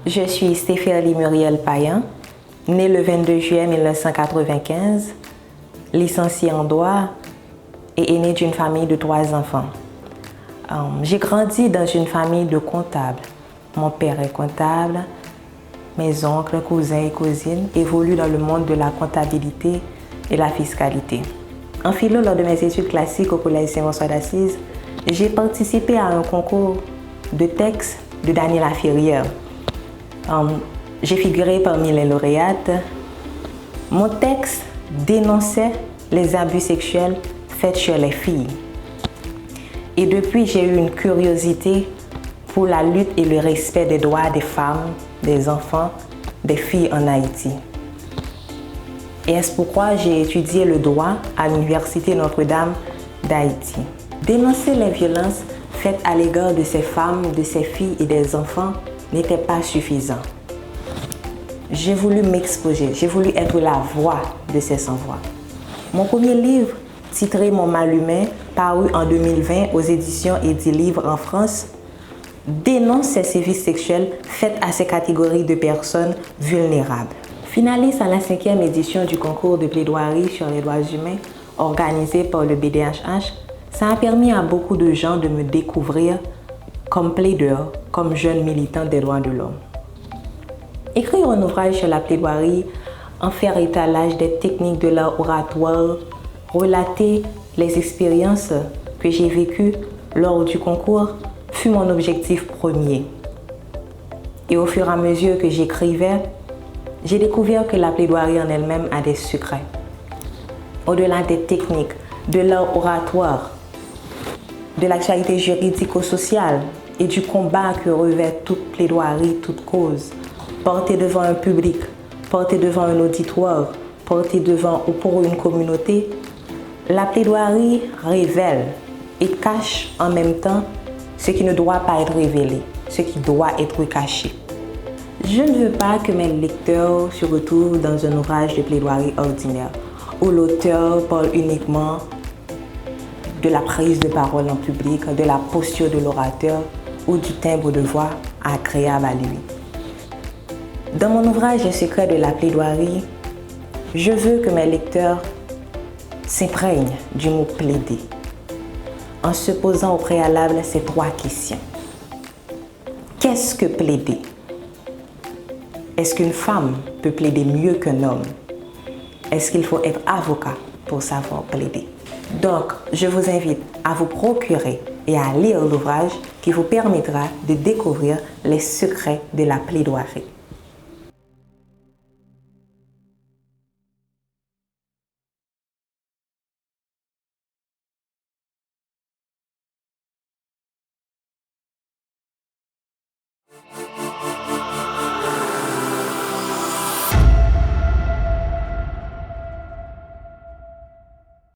Je suis Stéphanie Muriel Payan, née le 22 juillet 1995, licenciée en droit et aînée d'une famille de 3 enfants. J'ai grandi dans une famille de comptables. Mon père est comptable, mes oncles, cousins et cousines évoluent dans le monde de la comptabilité et la fiscalité. En philo, lors de mes études classiques au Collège Saint-François d'Assise, j'ai participé à un concours de texte de Daniela Ferrière. J'ai figuré parmi les lauréates. Mon texte dénonçait les abus sexuels faits sur les filles. Et depuis, j'ai eu une curiosité pour la lutte et le respect des droits des femmes, des enfants, des filles en Haïti. Et c'est pourquoi j'ai étudié le droit à l'Université Notre-Dame d'Haïti. Dénoncer les violences faites à l'égard de ces femmes, de ces filles et des enfants n'était pas suffisant. J'ai voulu m'exposer, j'ai voulu être la voix de ces sans-voix. Mon premier livre, titré Mon mal humain, paru en 2020 aux éditions Edilivre en France, dénonce ces sévices sexuels faits à ces catégories de personnes vulnérables. Finaliste à la 5e édition du concours de plaidoirie sur les droits humains organisé par le BDHH, ça a permis à beaucoup de gens de me découvrir comme plaideur, comme jeune militant des droits de l'homme. Écrire un ouvrage sur la plaidoirie, en faire étalage des techniques de l'art oratoire, relater les expériences que j'ai vécues lors du concours fut mon objectif premier. Et au fur et à mesure que j'écrivais, j'ai découvert que la plaidoirie en elle-même a des secrets. Au-delà des techniques, de l'art oratoire, de l'actualité juridico-sociale et du combat que revêt toute plaidoirie, toute cause, portée devant un public, portée devant un auditoire, portée devant ou pour une communauté, la plaidoirie révèle et cache en même temps ce qui ne doit pas être révélé, ce qui doit être caché. Je ne veux pas que mes lecteurs se retrouvent dans un ouvrage de plaidoirie ordinaire, où l'auteur parle uniquement de la prise de parole en public, de la posture de l'orateur ou du timbre de voix agréable à lui. Dans mon ouvrage Les secrets de la plaidoirie, je veux que mes lecteurs s'imprègnent du mot plaider, en se posant au préalable ces 3 questions. Qu'est-ce que plaider? Est-ce qu'une femme peut plaider mieux qu'un homme? Est-ce qu'il faut être avocat pour savoir plaider? Donc, je vous invite à vous procurer et à lire l'ouvrage qui vous permettra de découvrir les secrets de la plaidoirie.